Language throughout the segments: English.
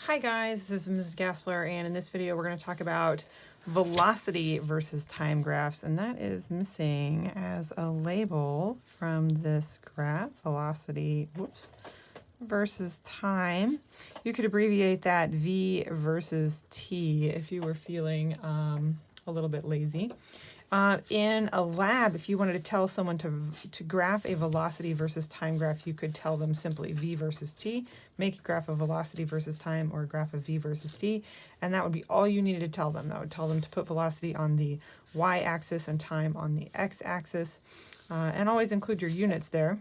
Hi guys, this is Ms. Gastler, and in this video we're going to talk about velocity versus time graphs, and that is missing as a label from this graph, velocity, versus time. You could abbreviate that V versus T if you were feeling a little bit lazy. In a lab, if you wanted to tell someone to graph a velocity versus time graph, you could tell them simply V versus T, make a graph of velocity versus time or a graph of V versus T, and that would be all you needed to tell them. That would tell them to put velocity on the y-axis and time on the x-axis, and always include your units there.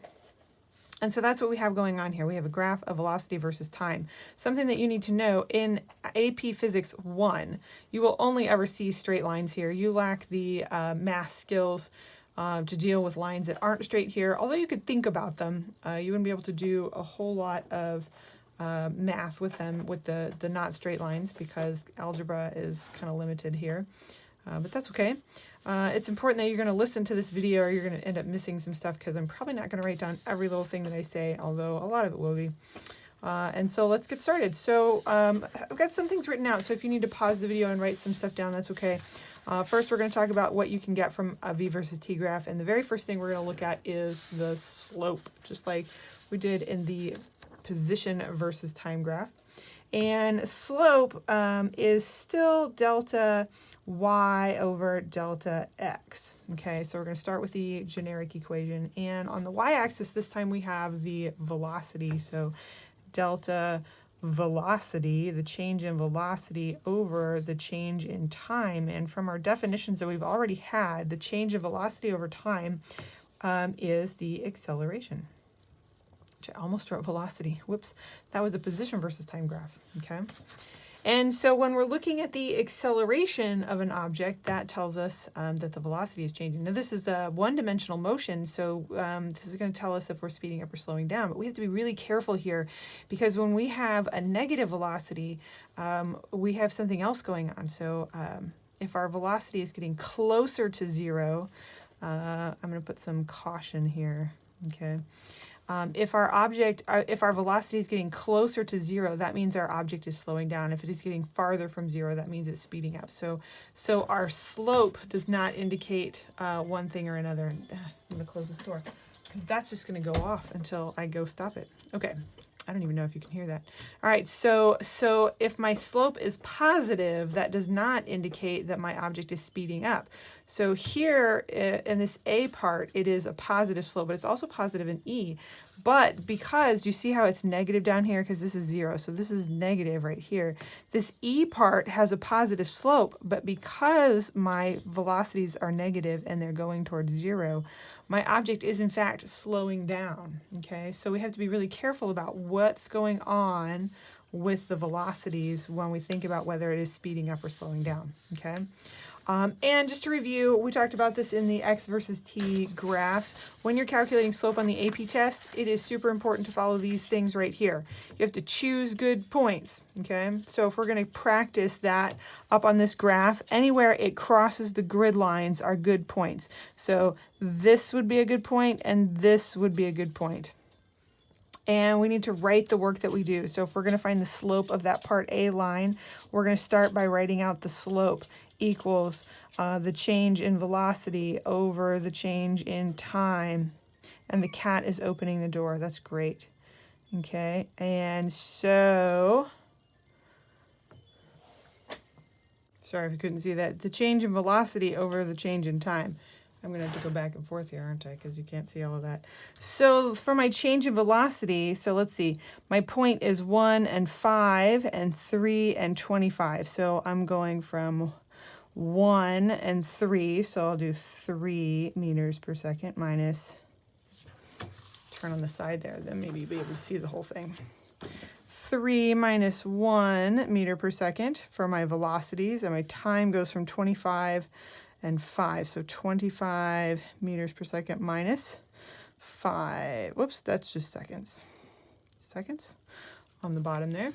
And so that's what we have going on here. We have a graph of velocity versus time. Something that you need to know, in AP Physics 1, you will only ever see straight lines here. You lack the math skills to deal with lines that aren't straight here. Although you could think about them, you wouldn't be able to do a whole lot of math with them, with the not straight lines, because algebra is kind of limited here. But that's okay. It's important that you're going to listen to this video or you're going to end up missing some stuff, because I'm probably not going to write down every little thing that I say, although a lot of it will be. And so let's get started. So I've got some things written out, so if you need to pause the video and write some stuff down, that's okay. First, we're going to talk about what you can get from a V versus T graph, and the very first thing we're going to look at is the slope, just like we did in the position versus time graph. And slope is still delta y over delta x. Okay, so we're going to start with the generic equation, and on the y-axis this time we have the velocity, so delta velocity, the change in velocity over the change in time. And from our definitions that we've already had, the change in velocity over time is the acceleration. I almost wrote velocity. Whoops, that was a position versus time graph. Okay. And so when we're looking at the acceleration of an object, that tells us that the velocity is changing. Now this is a one-dimensional motion, so this is going to tell us if we're speeding up or slowing down. But we have to be really careful here, because when we have a negative velocity, we have something else going on. So if our velocity is getting closer to zero, I'm going to put some caution here. Okay. If our velocity is getting closer to zero, that means our object is slowing down. If it is getting farther from zero, that means it's speeding up. So our slope does not indicate one thing or another. I'm going to close this door, because that's just going to go off until I go stop it. Okay. I don't even know if you can hear that. All right, so if my slope is positive, that does not indicate that my object is speeding up. So here in this A part, it is a positive slope, but it's also positive in E. But because you see how it's negative down here, because this is zero, so this is negative right here. This E part has a positive slope, but because my velocities are negative and they're going towards zero, my object is in fact slowing down. Okay, so we have to be really careful about what's going on with the velocities when we think about whether it is speeding up or slowing down. Okay. And just to review, we talked about this in the X versus T graphs. When you're calculating slope on the AP test, it is super important to follow these things right here. You have to choose good points, okay? So if we're going to practice that up on this graph, anywhere it crosses the grid lines are good points. So this would be a good point, and this would be a good point. And we need to write the work that we do. So if we're going to find the slope of that part A line, we're going to start by writing out the slope equals the change in velocity over the change in time. And the cat is opening the door. That's great. Okay, and so, sorry if you couldn't see that. The change in velocity over the change in time. I'm going to have to go back and forth here, aren't I? Because you can't see all of that. So for my change in velocity, so let's see. My point is 1 and 5 and 3 and 25. So I'm going from 1 and 3. So I'll do 3 meters per second minus, turn on the side there, then maybe you'll be able to see the whole thing. 3 minus 1 meter per second for my velocities, and my time goes from 25 and 5, so 25 meters per second minus 5. Whoops, that's just seconds. Seconds on the bottom there.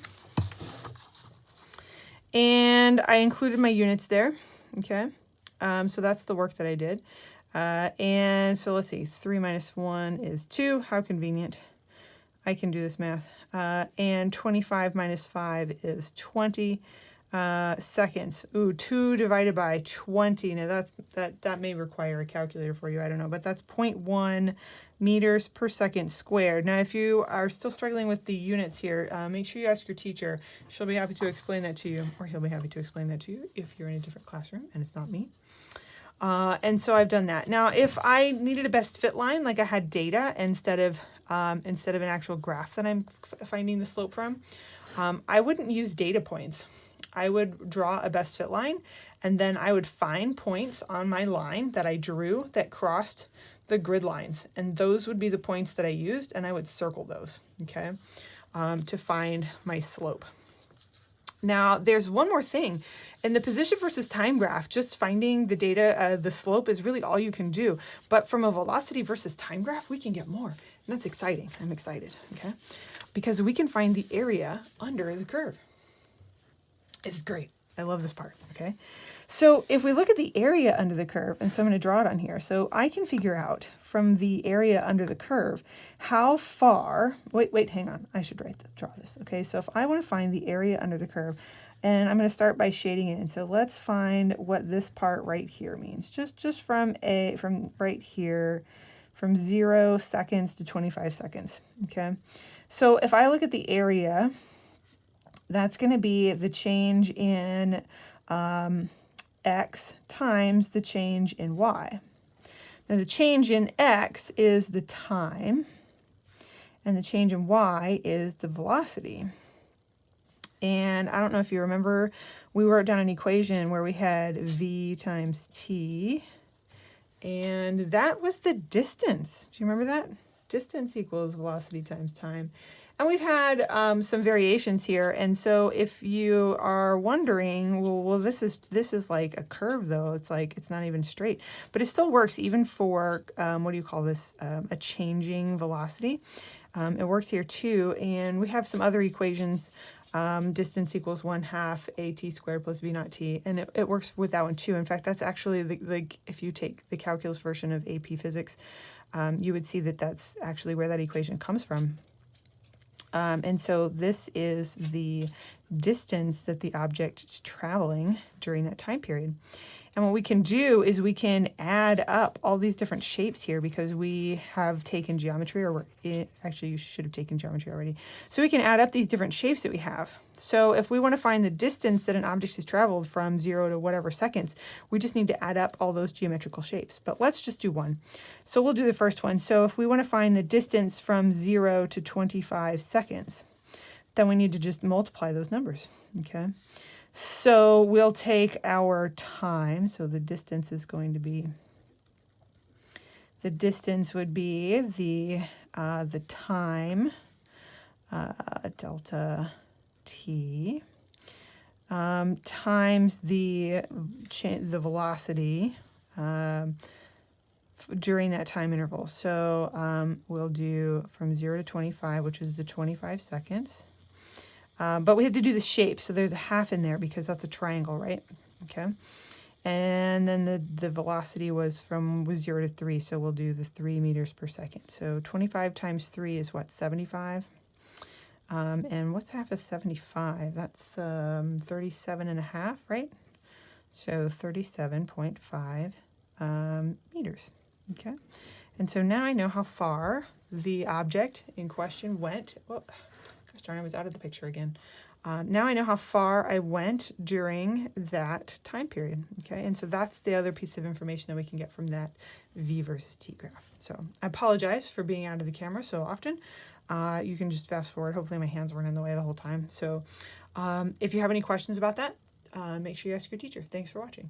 And I included my units there, okay? So that's the work that I did. And so let's see, 3 minus 1 is 2. How convenient. I can do this math. And 25 minus 5 is 20 seconds. Ooh, 2 divided by 20. Now that may require a calculator for you. I don't know, but that's 0.1 meters per second squared. Now, if you are still struggling with the units here, make sure you ask your teacher. She'll be happy to explain that to you, or he'll be happy to explain that to you if you're in a different classroom and it's not me. And so I've done that. Now, if I needed a best fit line, like I had data instead of an actual graph that I'm finding the slope from, I wouldn't use data points. I would draw a best fit line, and then I would find points on my line that I drew that crossed the grid lines, and those would be the points that I used, and I would circle those, okay, to find my slope. Now, there's one more thing. In the position versus time graph, just finding the data, the slope is really all you can do. But from a velocity versus time graph, we can get more. And that's exciting. I'm excited, okay? Because we can find the area under the curve. It's great. I love this part, okay? So if we look at the area under the curve, and so I'm going to draw it on here, so I can figure out from the area under the curve how far, wait, hang on, I should draw this, okay? So if I want to find the area under the curve, and I'm going to start by shading it in, so let's find what this part right here means, just from right here, from 0 seconds to 25 seconds, okay? So if I look at the area, that's going to be the change in x times the change in y. Now the change in x is the time, and the change in y is the velocity. And I don't know if you remember, we wrote down an equation where we had v times t, and that was the distance. Do you remember that? Distance equals velocity times time. And we've had some variations here, and so if you are wondering, well, this is like a curve though. It's like it's not even straight, but it still works even for what do you call this? A changing velocity. It works here too, and we have some other equations. Distance equals 1/2 at squared plus v naught t, and it works with that one too. In fact, that's actually like if you take the calculus version of AP Physics, you would see that that's actually where that equation comes from. And so this is the distance that the object is traveling during that time period. And what we can do is we can add up all these different shapes here because we have taken geometry, actually you should have taken geometry already. So we can add up these different shapes that we have. So if we want to find the distance that an object has traveled from 0 to whatever seconds, we just need to add up all those geometrical shapes. But let's just do one. So we'll do the first one. So if we want to find the distance from 0 to 25 seconds, then we need to just multiply those numbers, okay? So we'll take our time, so the distance is going to be, the distance would be the time, delta t, times the velocity during that time interval. So we'll do from 0 to 25, which is the 25 seconds. But we have to do the shape, so there's a half in there because that's a triangle, right? Okay. And then the velocity was 0 to 3, so we'll do the 3 meters per second. So 25 times 3 is what, 75? And what's half of 75? That's 37.5, right? So 37.5 meters, okay? And so now I know how far the object in question went. Whoa. Gosh darn, I was out of the picture again. Now I know how far I went during that time period, okay? And so that's the other piece of information that we can get from that V versus T graph. So I apologize for being out of the camera so often. You can just fast forward. Hopefully my hands weren't in the way the whole time. So if you have any questions about that, make sure you ask your teacher. Thanks for watching.